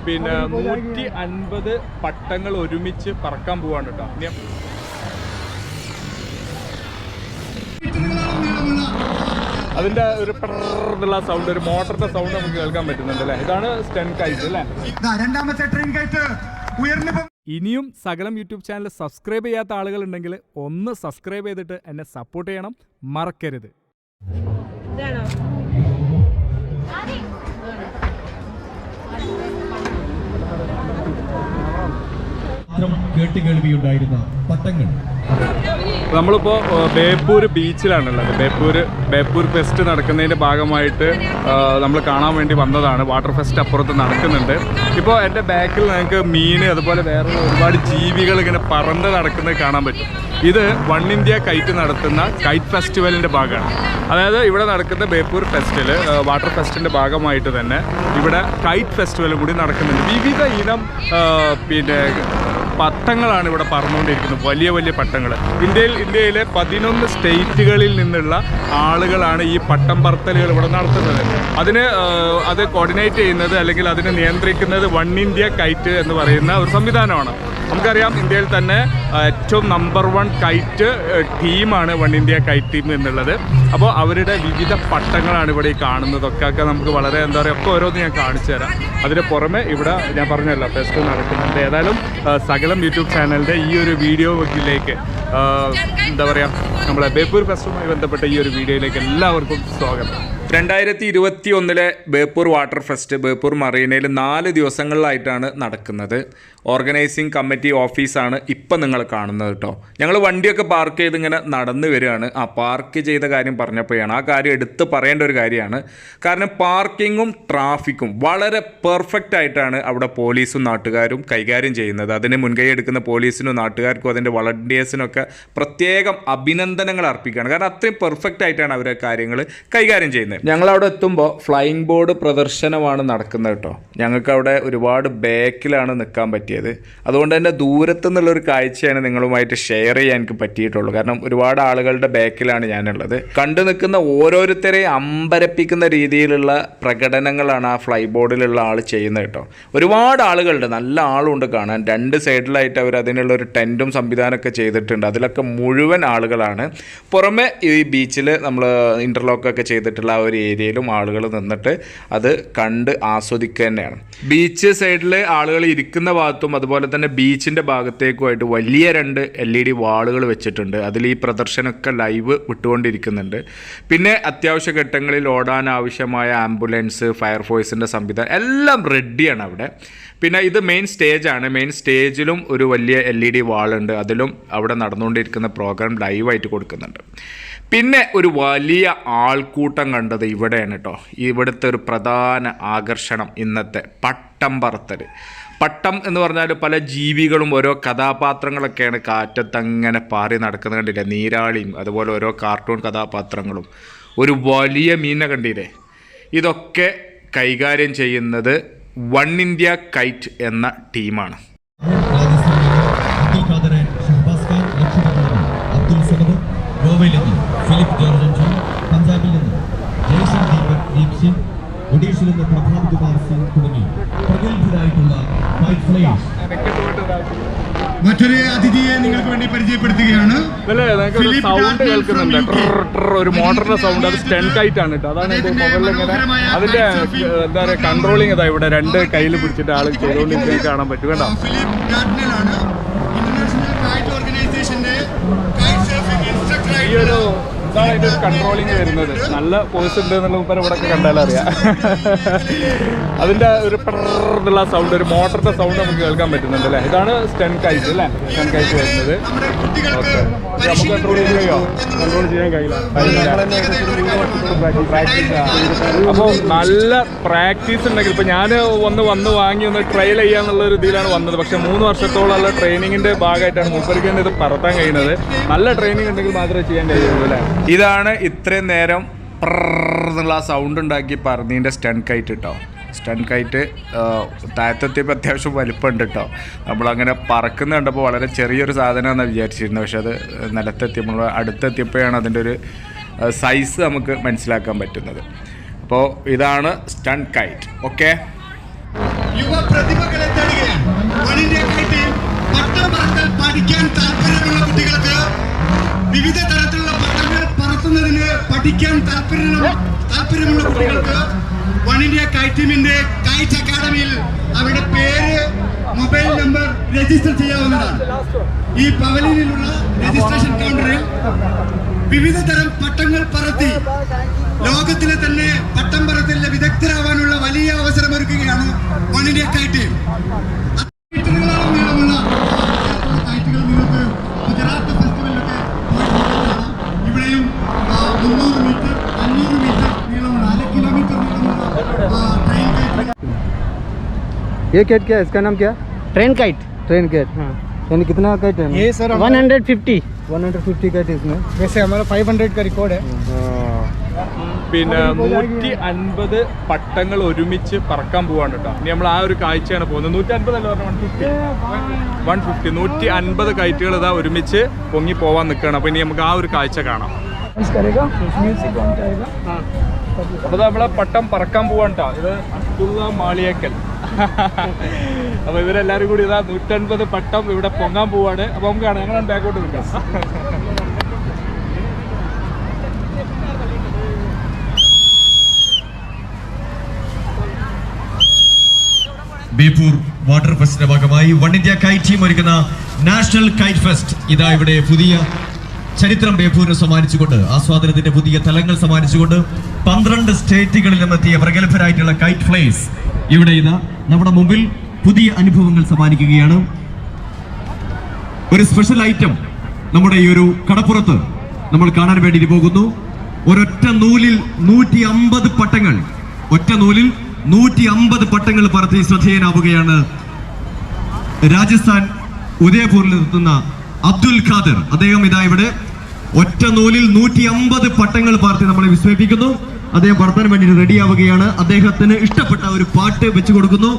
പിന്നെ 150 പട്ടങ്ങൾ ഒരുമിച്ച് പറക്കാൻ പോവാണ് കേട്ടോ. അതിന്റെ ഒരു എന്നുള്ള സൗണ്ട്, ഒരു മോട്ടറിന്റെ സൗണ്ട് നമുക്ക് കേൾക്കാൻ പറ്റുന്നുണ്ട് അല്ലേ. ഇതാണ് സ്റ്റൺ കൈറ്റ് അല്ലേ. രണ്ടാമത്തെ ട്രെയിൻ കൈറ്റ് ഉയർന്നു. ഇനിയും സകലം യൂട്യൂബ് ചാനൽ സബ്സ്ക്രൈബ് ചെയ്യാത്ത ആളുകൾ ഉണ്ടെങ്കിൽ ഒന്ന് സബ്സ്ക്രൈബ് ചെയ്തിട്ട് എന്നെ സപ്പോർട്ട് ചെയ്യണം, മറക്കരുത്. കേട്ടുകേൾവിയുണ്ടായിരുന്ന പട്ടങ്ങൾ. നമ്മളിപ്പോൾ ബേപ്പൂർ ബീച്ചിലാണുള്ളത്. ബേപ്പൂർ ഫെസ്റ്റ് നടക്കുന്നതിൻ്റെ ഭാഗമായിട്ട് നമ്മൾ കാണാൻ വേണ്ടി വന്നതാണ്. വാട്ടർ ഫെസ്റ്റ് അപ്പുറത്ത് നടക്കുന്നുണ്ട്. ഇപ്പോൾ എൻ്റെ ബാക്കിൽ നിങ്ങൾക്ക് മീൻ അതുപോലെ വേറെ ഒരുപാട് ജീവികൾ ഇങ്ങനെ പറന്ന് നടക്കുന്നത് കാണാൻ പറ്റും. ഇത് വൺ ഇന്ത്യ കൈറ്റ് നടത്തുന്ന കൈറ്റ് ഫെസ്റ്റിവലിൻ്റെ ഭാഗമാണ്. അതായത് ഇവിടെ നടക്കുന്ന ബേപ്പൂർ ഫെസ്റ്റിൽ വാട്ടർ ഫെസ്റ്റിൻ്റെ ഭാഗമായിട്ട് തന്നെ ഇവിടെ കൈറ്റ് ഫെസ്റ്റിവലും കൂടി നടക്കുന്നുണ്ട്. വിവിധ ഇനം പിന്നെ പട്ടങ്ങളാണ് ഇവിടെ പറന്നുകൊണ്ടിരിക്കുന്നത്, വലിയ വലിയ പട്ടങ്ങൾ. ഇന്ത്യയിലെ 11 സ്റ്റേറ്റുകളിൽ നിന്നുള്ള ആളുകളാണ് ഈ പട്ടം പറത്തലുകൾ ഇവിടെ നടത്തുന്നത്. അത് കോർഡിനേറ്റ് ചെയ്യുന്നത് അല്ലെങ്കിൽ അതിനെ നിയന്ത്രിക്കുന്നത് വൺ ഇന്ത്യ കൈറ്റ് എന്ന് പറയുന്ന ഒരു സംവിധാനമാണ്. നമുക്കറിയാം ഇന്ത്യയിൽ തന്നെ ഏറ്റവും നമ്പർ 1 കൈറ്റ് ടീമാണ് വൺ ഇന്ത്യ കൈറ്റ് ടീം എന്നുള്ളത്. അപ്പോൾ അവരുടെ വിവിധ പട്ടങ്ങളാണ് ഇവിടെ ഈ കാണുന്നതൊക്കെ. നമുക്ക് വളരെ എന്താ പറയുക, ഒക്കെ ഓരോന്ന് ഞാൻ കാണിച്ചു തരാം. അതിന് പുറമെ ഇവിടെ ഞാൻ പറഞ്ഞല്ലോ ഫെസ്റ്റ് നടക്കുന്നുണ്ട്. ഏതായാലും സകലം യൂട്യൂബ് ചാനലിൻ്റെ ഈ ഒരു വീഡിയോയിലേക്ക് എന്താ പറയുക, നമ്മളെ ബേപ്പൂർ ഫെസ്റ്റുമായി ബന്ധപ്പെട്ട ഈ ഒരു വീഡിയോയിലേക്ക് എല്ലാവർക്കും സ്വാഗതം. 2021 ബേപ്പൂർ വാട്ടർ ഫെസ്റ്റ് ബേപ്പൂർ മറീനയിൽ 4 ദിവസങ്ങളിലായിട്ടാണ് നടക്കുന്നത്. ഓർഗനൈസിങ് കമ്മിറ്റി ഓഫീസാണ് ഇപ്പം നിങ്ങൾ കാണുന്നത് കേട്ടോ. ഞങ്ങൾ വണ്ടിയൊക്കെ പാർക്ക് ചെയ്ത് ഇങ്ങനെ നടന്നു വരികയാണ്. പാർക്ക് ചെയ്ത കാര്യം പറഞ്ഞപ്പോഴാണ് ആ കാര്യം എടുത്ത് പറയേണ്ട ഒരു കാര്യമാണ്. കാരണം പാർക്കിങ്ങും ട്രാഫിക്കും വളരെ പെർഫെക്റ്റ് ആയിട്ടാണ് അവിടെ പോലീസും നാട്ടുകാരും കൈകാര്യം ചെയ്യുന്നത്. അതിന് മുൻകൈ എടുക്കുന്ന പോലീസിനും നാട്ടുകാർക്കും അതിൻ്റെ വളണ്ടിയേഴ്സിനൊക്കെ പ്രത്യേകം അഭിനന്ദനങ്ങൾ അർപ്പിക്കുകയാണ്. കാരണം അത്രയും പെർഫെക്റ്റ് ആയിട്ടാണ് അവർ കാര്യങ്ങൾ കൈകാര്യം ചെയ്യുന്നത്. ഞങ്ങളവിടെ എത്തുമ്പോൾ ഫ്ലൈയിങ് ബോർഡ് പ്രദർശനമാണ് നടക്കുന്നത് കേട്ടോ. ഞങ്ങൾക്ക് അവിടെ ഒരുപാട് ബാക്കിലാണ് നിൽക്കാൻ പറ്റിയത്. അതുകൊണ്ട് തന്നെ ദൂരത്തു നിന്നുള്ളൊരു കാഴ്ചയാണ് നിങ്ങളുമായിട്ട് ഷെയർ ചെയ്യാൻ എനിക്ക് പറ്റിയിട്ടുള്ളൂ. കാരണം ഒരുപാട് ആളുകളുടെ ബാക്കിലാണ് ഞാനുള്ളത്. കണ്ടു നിൽക്കുന്ന ഓരോരുത്തരെയും അമ്പരപ്പിക്കുന്ന രീതിയിലുള്ള പ്രകടനങ്ങളാണ് ആ ഫ്ലൈ ബോർഡിലുള്ള ആൾ ചെയ്യുന്നത് കേട്ടോ. ഒരുപാട് ആളുകളുണ്ട്, നല്ല ആളുണ്ട് കാണാൻ. 2 സൈഡിലായിട്ട് അവർ അതിനുള്ളൊരു ടെൻറ്റും സംവിധാനമൊക്കെ ചെയ്തിട്ടുണ്ട്. അതിലൊക്കെ മുഴുവൻ ആളുകളാണ്. പുറമെ ഈ ബീച്ചിൽ നമ്മൾ ഇൻ്റർലോക്കൊക്കെ ചെയ്തിട്ടുള്ള ആ ഒരു ഏരിയയിലും ആളുകൾ നിന്നിട്ട് അത് കണ്ട് ആസ്വദിക്കുക തന്നെയാണ്. ബീച്ച് സൈഡിൽ ആളുകൾ ഇരിക്കുന്ന ഭാഗത്തും അതുപോലെ തന്നെ ബീച്ചിൻ്റെ ഭാഗത്തേക്കുമായിട്ട് വലിയ 2 LED വാളുകൾ വെച്ചിട്ടുണ്ട്. അതിൽ ഈ പ്രദർശനമൊക്കെ ലൈവ് വിട്ടുകൊണ്ടിരിക്കുന്നുണ്ട്. പിന്നെ അത്യാവശ്യ ഘട്ടങ്ങളിൽ ഓടാൻ ആവശ്യമായ ആംബുലൻസ്, ഫയർഫോഴ്സിൻ്റെ സംവിധാനം എല്ലാം റെഡിയാണ് അവിടെ. പിന്നെ ഇത് മെയിൻ സ്റ്റേജാണ്. മെയിൻ സ്റ്റേജിലും ഒരു വലിയ LED വാളുണ്ട്. അതിലും അവിടെ നടന്നുകൊണ്ടിരിക്കുന്ന പ്രോഗ്രാം ലൈവായിട്ട് കൊടുക്കുന്നുണ്ട്. പിന്നെ ഒരു വലിയ ആൾക്കൂട്ടം കണ്ടത് ഇവിടെയാണ് കേട്ടോ. ഇവിടുത്തെ ഒരു പ്രധാന ആകർഷണം ഇന്നത്തെ പട്ടം പറത്തൽ. പട്ടം എന്ന് പറഞ്ഞാൽ പല ജീവികളും ഓരോ കഥാപാത്രങ്ങളൊക്കെയാണ് കാറ്റത്തങ്ങനെ പാറി നടക്കുന്നത് കണ്ടില്ലേ. നീരാളിയും അതുപോലെ ഓരോ കാർട്ടൂൺ കഥാപാത്രങ്ങളും ഒരു വലിയ മീനെ കണ്ടില്ലേ. ഇതൊക്കെ കൈകാര്യം ചെയ്യുന്നത് വൺ ഇന്ത്യ കൈറ്റ് എന്ന ടീമാണ്. ഫിലിപ്പ് ജോർജ്, പഞ്ചാബിൽ നിന്ന് ജയ്ഷൻ ദീപ് സിംഗ്, ഒഡീഷയിൽ നിന്ന് പ്രഭാത് കുമാർ സിംഗ് തുടങ്ങി പ്രഗത്ഭരായിട്ടുള്ള കൈറ്റ് ഫ്ലൈയേഴ്സ്. മറ്റൊരു അതിഥിയെ നിങ്ങൾക്ക് വേണ്ടി പരിചയപ്പെടുത്തുകയാണ്. സൗണ്ട് കേൾക്കുന്നുണ്ട്, ഒരു മോട്ടറിന്റെ സൗണ്ട്. അത് സ്റ്റൺ കൈറ്റ് ആണ് കേട്ടോ. അതാണ് മുകളിൽ ഇങ്ങനെ അതിന്റെ എന്താ പറയുക കൺട്രോളിങ്. അതാ ഇവിടെ 2 കയ്യിൽ പിടിച്ചിട്ട് ആൾ ചെയ്തുകൊണ്ടിരിക്കുന്നത് കാണാൻ പറ്റും കേട്ടോ. ഈ ഒരു ഇതാണ് അതിൻ്റെ ഒരു കൺട്രോളിങ് വരുന്നത്. നല്ല ഫോഴ്സ് ഉണ്ട് എന്നുള്ള മുമ്പ് ഇവിടെ കണ്ടാലറിയാം. അതിൻ്റെ ഒരു എന്നുള്ള സൗണ്ട്, ഒരു മോട്ടറിൻ്റെ സൗണ്ട് നമുക്ക് കേൾക്കാൻ പറ്റുന്നുണ്ട് അല്ലേ. ഇതാണ് സ്റ്റൺ കൈറ്റ് അല്ലേ. സ്റ്റൺ കൈറ്റ് വരുന്നത്. ഓക്കെ, നമുക്ക് കൺട്രോൾ ചെയ്യുകയോ കൺട്രോൾ ചെയ്യാൻ കഴിയില്ല. അപ്പോൾ നല്ല പ്രാക്ടീസ് ഉണ്ടെങ്കിൽ ഇപ്പോൾ ഞാൻ വന്ന് വാങ്ങി ഒന്ന് ട്രയൽ ചെയ്യാന്നുള്ള ഒരു ഇതിലാണ് വന്നത്. പക്ഷേ 3 വർഷത്തോളമുള്ള ട്രെയിനിങ്ങിൻ്റെ ഭാഗമായിട്ടാണ് മൂപ്പർക്ക് ഇത് പറത്താൻ കഴിയുന്നത്. നല്ല ട്രെയിനിങ് ഉണ്ടെങ്കിൽ മാത്രമേ ചെയ്യാൻ കഴിയുള്ളൂ അല്ലേ. ഇതാണ് ഇത്രയും നേരം എന്നുള്ള സൗണ്ട് ഉണ്ടാക്കി പറഞ്ഞതിൻ്റെ സ്റ്റൺ കൈറ്റ് കേട്ടോ. സ്റ്റൺ കൈറ്റ് താഴത്തെത്തിയപ്പോൾ അത്യാവശ്യം വലിപ്പമുണ്ട് കേട്ടോ. നമ്മളങ്ങനെ പറക്കുന്ന കണ്ടപ്പോൾ വളരെ ചെറിയൊരു സാധനമാണെന്ന് വിചാരിച്ചിരുന്നത്. പക്ഷെ അത് നിലത്തെത്തിയപ്പോൾ അടുത്തെത്തിയപ്പോഴാണ് അതിൻ്റെ ഒരു സൈസ് നമുക്ക് മനസ്സിലാക്കാൻ പറ്റുന്നത്. അപ്പോൾ ഇതാണ് സ്റ്റൺ കൈറ്റ്. ഓക്കെ, യുവ പ്രതിഭ പഠിക്കാൻ താല്പര്യമുള്ള കുട്ടികൾക്ക് വിവിധ തരത്തിലുള്ള പട്ടങ്ങൾ പറത്തുന്നതിന് പഠിക്കാൻ താല്പര്യമുള്ള കുട്ടികൾക്ക് വൺ ഇന്ത്യ കൈറ്റ് ടീമിന്റെ കൈറ്റ് അക്കാഡമിയിൽ അവരുടെ പേര് മൊബൈൽ നമ്പർ രജിസ്റ്റർ ചെയ്യാവുന്നതാണ്. ഈ പവലിയനിലുള്ള രജിസ്ട്രേഷൻ കൗണ്ടറിൽ വിവിധ തരം പട്ടങ്ങൾ പറത്തി ലോകത്തിലെ തന്നെ പട്ടം പറത്തലിലെ വിദഗ്ധരാവാനുള്ള വലിയ അവസരമൊരുക്കുകയാണ് വൺ ഇന്ത്യ കൈറ്റ് ടീം. നീളമുള്ള കൈറ്റുകൾ നിങ്ങൾക്ക് ഗുജറാത്ത് ഫെസ്റ്റിവലിലൊക്കെ ഇവിടെയും 300 മീറ്റർ 500 മീറ്റർ നീളമുള്ള 1 കിലോമീറ്റർ നീളമുള്ള ട്രെയിൻ കൈറ്റുകൾ. ये कैट क्या है, इसका नाम क्या? Train kite. Train cat. हाँ। यानी कितना कैट है? ये सर 150। 150 कैट है इसमें। वैसे हमारा 500 का रिकॉर्ड है। പിന്നെ 150 പട്ടങ്ങൾ ഒരുമിച്ച് പറക്കാൻ പോവാണ് കേട്ടോ. ഇനി നമ്മൾ ആ ഒരു കാഴ്ചയാണ് പോകുന്നത്. 150 അല്ല പറഞ്ഞ 150 150 കൈറ്റുകൾ ഇതാ ഒരുമിച്ച് പൊങ്ങി പോവാൻ നിൽക്കുകയാണ്. അപ്പോൾ ഇനി നമുക്ക് ആ ഒരു കാഴ്ച കാണാം. അപ്പോൾ നമ്മളെ പട്ടം പറക്കാൻ പോവാണ് കേട്ടോ. ഇത് അബ്ദുള്ള മാളിയേക്കൽ. അപ്പോൾ ഇവരെല്ലാവരും കൂടി ഇതാ 150 പട്ടം ഇവിടെ പൊങ്ങാൻ പോവാണ്. അപ്പോൾ നമുക്ക് കാണാം. ഞങ്ങൾ ബാക്കോട്ട് നിൽക്കാം. ബേപ്പൂർ വാട്ടർ ഫെസ്റ്റിന്റെ ഭാഗമായി വൺ ഇന്ത്യ കൈറ്റ് ടീം ഒരുക്കുന്ന നാഷണൽ കൈറ്റ് ഫെസ്റ്റ് ഇതാ ഇവിടെ പുതിയ ചരിത്രം ബേപ്പൂരിന് സമ്മാനിച്ചുകൊണ്ട് ആസ്വാദനത്തിന്റെ പുതിയ തലങ്ങൾ സമ്മാനിച്ചുകൊണ്ട് 12 സ്റ്റേറ്റുകളിൽ നിന്നെത്തിയ പ്രഗത്ഭരായിട്ടുള്ള കൈറ്റ് ഫ്ലൈസ് ഇവിടെ ഇതാ നമ്മുടെ മുമ്പിൽ പുതിയ അനുഭവങ്ങൾ സമ്മാനിക്കുകയാണ്. ഒരു സ്പെഷ്യൽ ഐറ്റം നമ്മുടെ ഈ ഒരു കടപ്പുറത്ത് നമ്മൾ കാണാൻ വേണ്ടി പോകുന്നു. ഒരൊറ്റ നൂലിൽ 150 പട്ടങ്ങൾ, ഒറ്റ നൂലിൽ 150 പട്ടങ്ങൾ പറത്തി ശ്രദ്ധേയനാവുകയാണ് രാജസ്ഥാൻ ഉദയപൂരിൽ എത്തുന്ന അബ്ദുൽ ഖാദർ. അദ്ദേഹം ഇതാ ഇവിടെ ഒറ്റ നൂലിൽ 150 പട്ടങ്ങൾ പറത്തി നമ്മളെ വിസ്മയിപ്പിക്കുന്നു. അദ്ദേഹം പറത്താൻ വേണ്ടി റെഡിയാവുകയാണ്. അദ്ദേഹത്തിന് ഇഷ്ടപ്പെട്ട ഒരു പാട്ട് വെച്ചു കൊടുക്കുന്നു.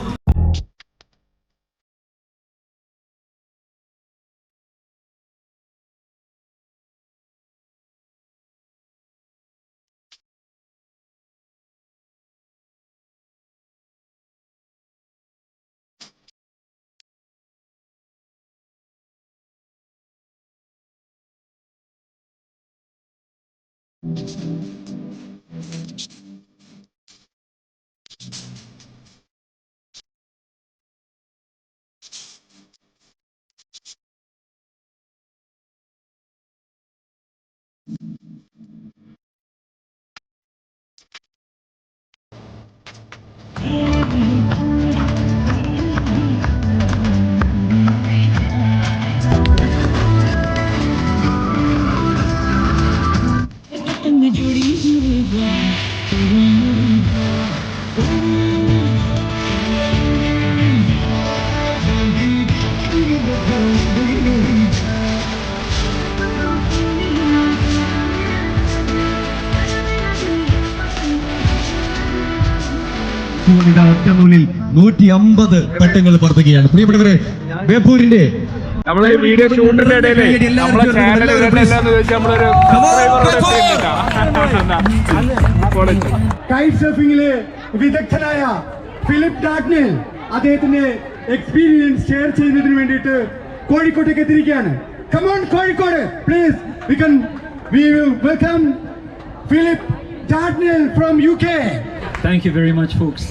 ഒറ്റനൂലിൽ 150 പട്ടങ്ങൾ പറത്തുകയാണ്. പ്രിയപ്പെട്ടവരെ, ബേപ്പൂരിന്റെ നമ്മളെ വീഡിയോ ഷൂട്ടിന്റെ ഇടയില് നമ്മളെ ചാനൽ നമ്മളൊരു കൈറ്റ് സർഫിംഗിലെ വിദഗ്ധനായ ഫിലിപ്പ് ഡാഗ്നേൽ അദ്ദേഹത്തിന്റെ എക്സ്പീരിയൻസ് ഷെയർ ചെയ്യുന്നതിന് വേണ്ടിയിട്ട് കോഴിക്കോട്ടേക്ക് എത്തിയിരിക്കുകയാണ്. Come on, Kozhikode, please. We will welcome Philip Dartnell from UK. Thank you very much, folks.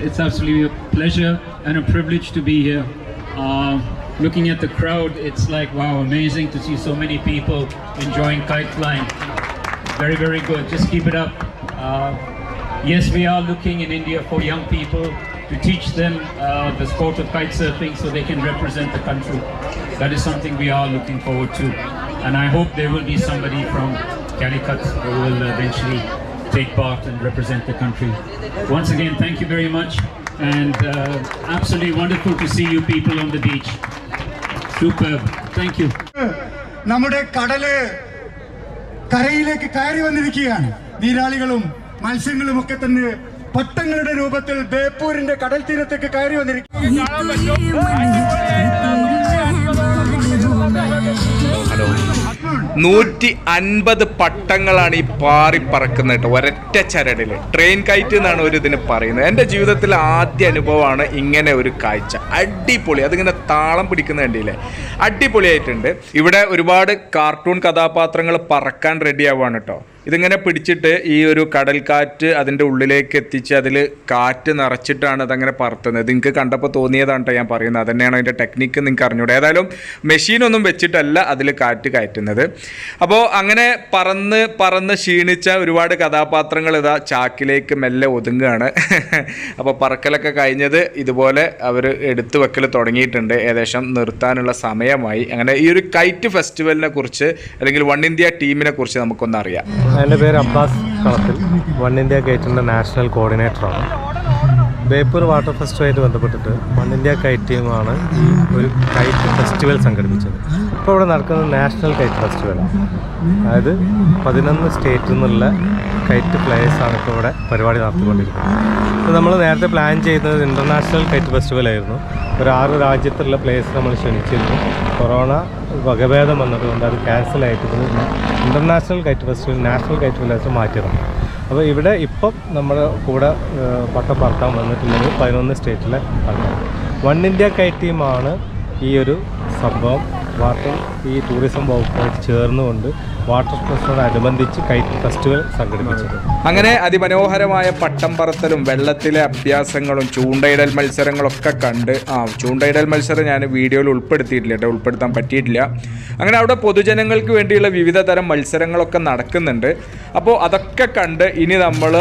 It's absolutely a pleasure and a privilege to be here. Looking at the crowd, it's like, wow, amazing to see so many people enjoying kite flying. Very, very good. Just keep it up. Yes, we are looking in India for young people to teach them the sport of kite surfing so they can represent the country. That is something we are looking forward to. And I hope there will be somebody from Calicut who will eventually take part and represent the country. Once again, thank you very much. And absolutely wonderful to see you people on the beach. Superb. Thank you. നമ്മുടെ കടല് കരയിലേക്ക് കയറി വന്നിരിക്കുകയാണ്. നീരാളികളും മത്സ്യങ്ങളും ഒക്കെ തന്നെ പട്ടങ്ങളുടെ രൂപത്തിൽ ബേപ്പൂരിന്റെ കടൽ തീരത്തേക്ക് കയറി വന്നിരിക്കുകയാണ്. 150 പട്ടങ്ങളാണ് ഈ പാറി പറക്കുന്നത് കേട്ടോ, ഒരൊറ്റ ചരടിൽ. ട്രെയിൻ കൈറ്റ് എന്നാണ് ഒരു ഇതിന് പറയുന്നത്. എൻ്റെ ജീവിതത്തിൽ ആദ്യ അനുഭവമാണ് ഇങ്ങനെ ഒരു കാഴ്ച. അടിപൊളി. അതിങ്ങനെ താളം പിടിക്കുന്ന കണ്ടില്ലേ, അടിപൊളിയായിട്ടുണ്ട്. ഇവിടെ ഒരുപാട് കാർട്ടൂൺ കഥാപാത്രങ്ങൾ പറക്കാൻ റെഡി ആവുകയാണ് കേട്ടോ. ഇതിങ്ങനെ പിടിച്ചിട്ട് ഈ ഒരു കടൽക്കാറ്റ് അതിൻ്റെ ഉള്ളിലേക്ക് എത്തിച്ച് അതിൽ കാറ്റ് നിറച്ചിട്ടാണ് അതങ്ങനെ പറത്തുന്നത്. നിങ്ങൾക്ക് കണ്ടപ്പോൾ തോന്നിയതാണ് കേട്ടോ ഞാൻ പറയുന്നത്. അതുതന്നെയാണ് അതിൻ്റെ ടെക്നിക്ക് നിങ്ങൾക്ക് അറിഞ്ഞൂടെ. ഏതായാലും മെഷീനൊന്നും വെച്ചിട്ടല്ല അതിൽ കാറ്റ് കയറ്റുന്നത്. അപ്പോൾ അങ്ങനെ പറന്ന് ക്ഷീണിച്ച ഒരുപാട് കഥാപാത്രങ്ങൾ ഇതാ ചാക്കിലേക്ക് മെല്ലെ ഒതുങ്ങുകയാണ്. അപ്പോൾ പറക്കലൊക്കെ കഴിഞ്ഞത് ഇതുപോലെ അവർ എടുത്തു വെക്കൽ തുടങ്ങിയിട്ടുണ്ട്. ഏകദേശം നിർത്താനുള്ള സമയമായി. അങ്ങനെ ഈ ഒരു കൈറ്റ് ഫെസ്റ്റിവലിനെ കുറിച്ച് അല്ലെങ്കിൽ വൺ ഇന്ത്യ ടീമിനെ കുറിച്ച് നമുക്കൊന്നറിയാം. എൻ്റെ പേര് അബ്ബാസ് കളത്തിൽ, വൺ ഇന്ത്യ കൈറ്റിൻ്റെ നാഷണൽ കോർഡിനേറ്ററാണ്. ബേപ്പൂർ വാട്ടർ ഫെസ്റ്റുമായിട്ട് ബന്ധപ്പെട്ടിട്ട് വൺ ഇന്ത്യ കൈറ്റ് ടീമാണ് ഈ ഒരു കൈറ്റ് ഫെസ്റ്റിവൽ സംഘടിപ്പിച്ചത്. ഇപ്പോൾ ഇവിടെ നടക്കുന്നത് നാഷണൽ കൈറ്റ് ഫെസ്റ്റിവലാണ്. അതായത് 11 സ്റ്റേറ്റിൽ നിന്നുള്ള കൈറ്റ് പ്ലേയേഴ്സാണ് ഇപ്പോൾ ഇവിടെ പരിപാടി നടത്തിക്കൊണ്ടിരിക്കുന്നത്. ഇപ്പോൾ നമ്മൾ നേരത്തെ പ്ലാൻ ചെയ്യുന്നത് ഇൻ്റർനാഷണൽ കൈറ്റ് ഫെസ്റ്റിവലായിരുന്നു. ഒരു 6 രാജ്യത്തുള്ള പ്ലേയേഴ്സ് നമ്മൾ ക്ഷണിച്ചിരുന്നു. കൊറോണ വകഭേദം വന്നതുകൊണ്ട് അത് ക്യാൻസലായിട്ട് international kite festival national kite festival മാറ്റിയതാണ്. അപ്പോൾ ഇവിടെ ഇപ്പം നമ്മുടെ കൂടെ പട്ടം പറത്താൻ വന്നിട്ടുള്ളത് 11 സ്റ്റേറ്റിലെ ആൾക്കാർ. വൺ ഇന്ത്യ കൈറ്റ് ടീമാണ് ഈ ഒരു സംഭവം ഈ ടൂറിസം വകുപ്പുമായിട്ട് ചേർന്നുകൊണ്ട് വാട്ടർ ഫെസ്റ്റിനോടനുബന്ധിച്ച് കൈറ്റ് ഫെസ്റ്റിവൽ സംഘടിപ്പിച്ചത്. അങ്ങനെ അതിമനോഹരമായ പട്ടം പറത്തലും വെള്ളത്തിലെ അഭ്യാസങ്ങളും ചൂണ്ടയിടൽ മത്സരങ്ങളൊക്കെ കണ്ട് ചൂണ്ടയിടൽ മത്സരം ഞാൻ വീഡിയോയിൽ ഉൾപ്പെടുത്തിയിട്ടില്ല കേട്ടോ, ഉൾപ്പെടുത്താൻ പറ്റിയിട്ടില്ല. അങ്ങനെ അവിടെ പൊതുജനങ്ങൾക്ക് വേണ്ടിയുള്ള വിവിധ തരം മത്സരങ്ങളൊക്കെ നടക്കുന്നുണ്ട്. അപ്പോൾ അതൊക്കെ കണ്ട് ഇനി നമ്മൾ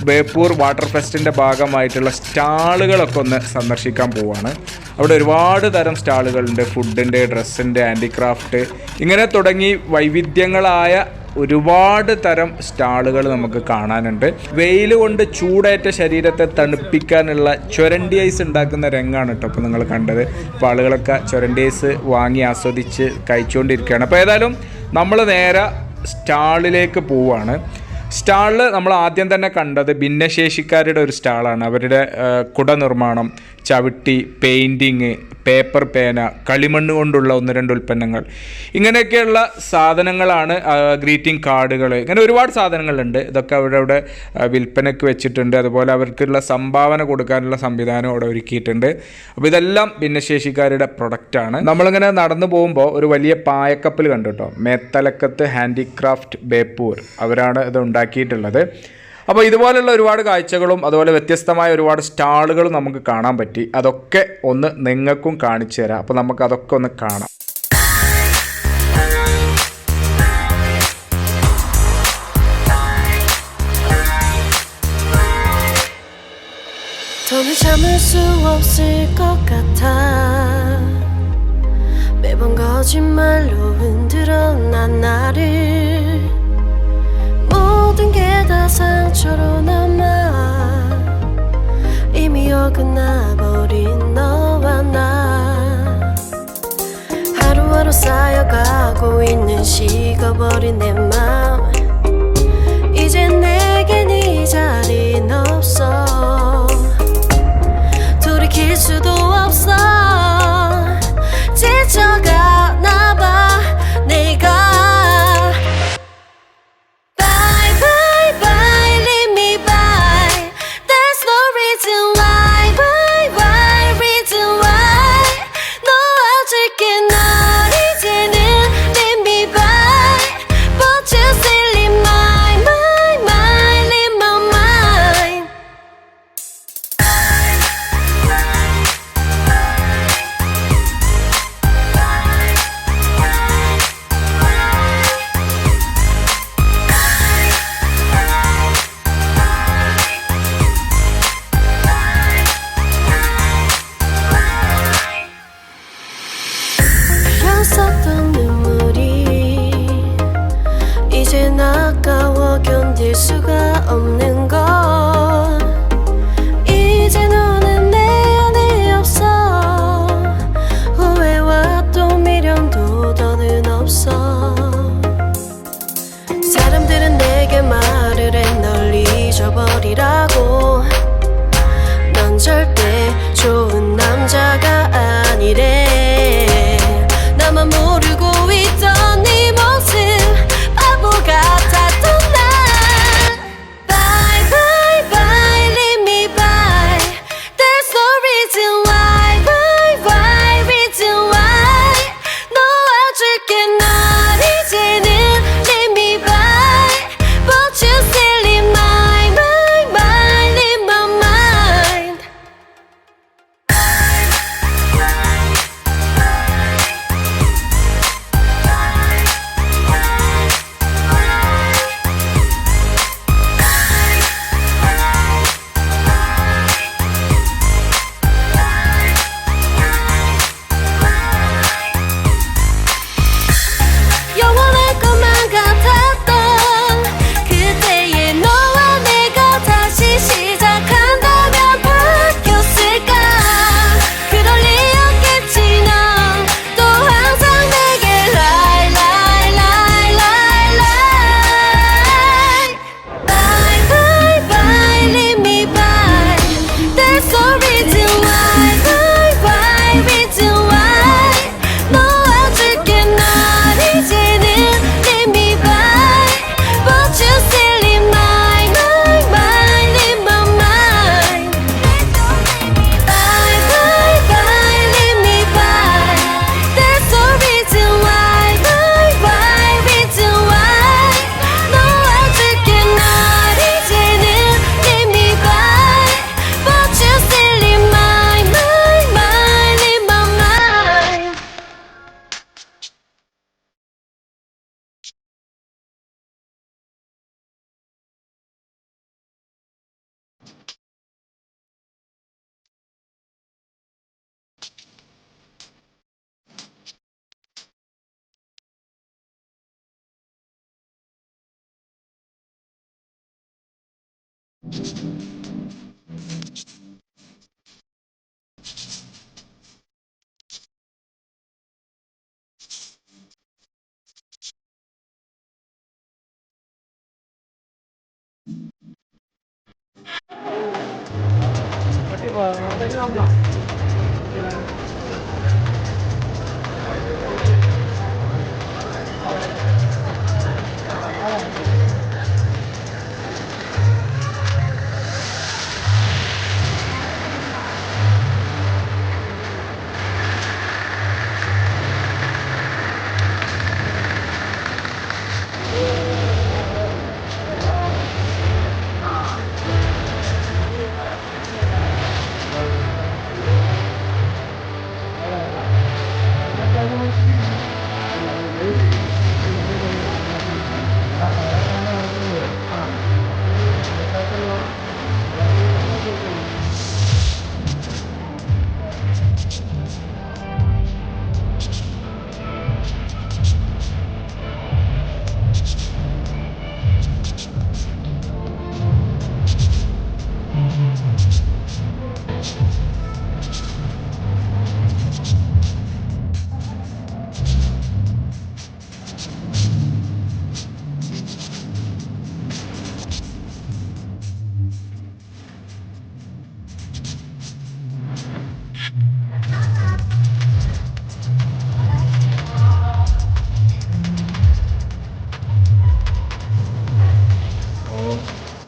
ബേപ്പൂർ വാട്ടർ ഫെസ്റ്റിൻ്റെ ഭാഗമായിട്ടുള്ള സ്റ്റാളുകളൊക്കെ ഒന്ന് സന്ദർശിക്കാൻ പോവുകയാണ്. അവിടെ ഒരുപാട് തരം സ്റ്റാളുകളുണ്ട്. ഫുഡിൻ്റെ, ഡ്രസ്സിൻ്റെ, ഹാൻഡിക്രാഫ്റ്റ്, ഇങ്ങനെ തുടങ്ങി വൈവിധ്യങ്ങളായ ഒരുപാട് തരം സ്റ്റാളുകൾ നമുക്ക് കാണാനുണ്ട്. വെയിൽ കൊണ്ട് ചൂടേറ്റ ശരീരത്തെ തണുപ്പിക്കാനുള്ള ചുരണ്ടി ഐസ് ഉണ്ടാക്കുന്ന രംഗമാണ് കേട്ടോ ഇപ്പോൾ നിങ്ങൾ കണ്ടത്. അപ്പോൾ ആളുകളൊക്കെ ചുരണ്ടി ഐസ് വാങ്ങി ആസ്വദിച്ച് കഴിച്ചുകൊണ്ടിരിക്കുകയാണ്. അപ്പോൾ ഏതായാലും നമ്മൾ നേരെ സ്റ്റാളിലേക്ക് പോവുകയാണ്. സ്റ്റാളിൽ നമ്മൾ ആദ്യം തന്നെ കണ്ടത് ഭിന്നശേഷിക്കാരുടെ ഒരു സ്റ്റാളാണ്. അവരുടെ കുട നിർമ്മാണം, ചവിട്ടി, പെയിൻറ്റിങ്, പേപ്പർ പേന, കളിമണ്ണ് കൊണ്ടുള്ള 1-2 ഉൽപ്പന്നങ്ങൾ, ഇങ്ങനെയൊക്കെയുള്ള സാധനങ്ങളാണ്. ഗ്രീറ്റിംഗ് കാർഡുകൾ, ഇങ്ങനെ ഒരുപാട് സാധനങ്ങളുണ്ട്. ഇതൊക്കെ അവിടെ വിൽപ്പനയ്ക്ക് വെച്ചിട്ടുണ്ട്. അതുപോലെ അവർക്കുള്ള സംഭാവന കൊടുക്കാനുള്ള സംവിധാനം അവിടെ ഒരുക്കിയിട്ടുണ്ട്. അപ്പോൾ ഇതെല്ലാം ഭിന്നശേഷിക്കാരുടെ പ്രൊഡക്റ്റാണ്. നമ്മളിങ്ങനെ നടന്നു പോകുമ്പോൾ ഒരു വലിയ പായക്കപ്പൽ കണ്ടു കേട്ടോ. മേത്തലക്കത്ത് ഹാൻഡിക്രാഫ്റ്റ് ബേപ്പൂർ അവരാണ് ഇത് ഉണ്ടാക്കിയിട്ടുള്ളത്. അപ്പോൾ ഇതുപോലുള്ള ഒരുപാട് കാഴ്ചകളും അതുപോലെ വ്യത്യസ്തമായ ഒരുപാട് സ്റ്റാളുകളും നമുക്ക് കാണാൻ പറ്റി. അതൊക്കെ ഒന്ന് നിങ്ങൾക്കും കാണിച്ചു തരാം. അപ്പോൾ നമുക്ക് അതൊക്കെ ഒന്ന് കാണാം. 더는 참을 수 없을 것 같아. 매번 거짓말로 흔들어 난 나를. 모든 게 다 상처로 남아. 이미 어긋나버린 너와 나. 하루하루 쌓여가고 있는 식어버린 내 맘. 이제 내겐 이 자리는 없어. 돌이킬 수도 없어. 지쳐가나 봐 내가. Bye bye bye leave me by. There's no reason why. Bye bye reason why. 놓아줄게 널 이제는 leave me by. But you still in my mind leave my mind.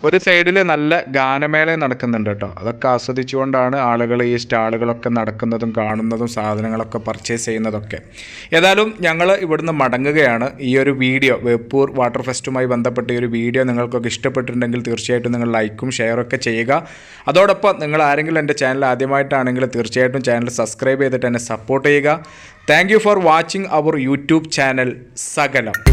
ഒരു സൈഡിൽ നല്ല ഗാനമേള നടക്കുന്നുണ്ട് കേട്ടോ. അതൊക്കെ ആസ്വദിച്ചുകൊണ്ടാണ് ആളുകൾ ഈ സ്റ്റാളുകളൊക്കെ നടക്കുന്നതും കാണുന്നതും സാധനങ്ങളൊക്കെ പർച്ചേസ് ചെയ്യുന്നതൊക്കെ. ഏതായാലും ഞങ്ങൾ ഇവിടുന്ന് മടങ്ങുകയാണ്. ഈ ഒരു വീഡിയോ ബേപ്പൂർ വാട്ടർ ഫെസ്റ്റുമായി ബന്ധപ്പെട്ട ഈ ഒരു വീഡിയോ നിങ്ങൾക്കൊക്കെ ഇഷ്ടപ്പെട്ടിട്ടുണ്ടെങ്കിൽ തീർച്ചയായിട്ടും നിങ്ങൾ ലൈക്കും ഷെയറൊക്കെ ചെയ്യുക. അതോടൊപ്പം നിങ്ങൾ ആരെങ്കിലും എൻ്റെ ചാനൽ ആദ്യമായിട്ടാണെങ്കിൽ തീർച്ചയായിട്ടും ചാനൽ സബ്സ്ക്രൈബ് ചെയ്തിട്ട് എന്നെ സപ്പോർട്ട് ചെയ്യുക. Thank you for watching our YouTube channel സകലം.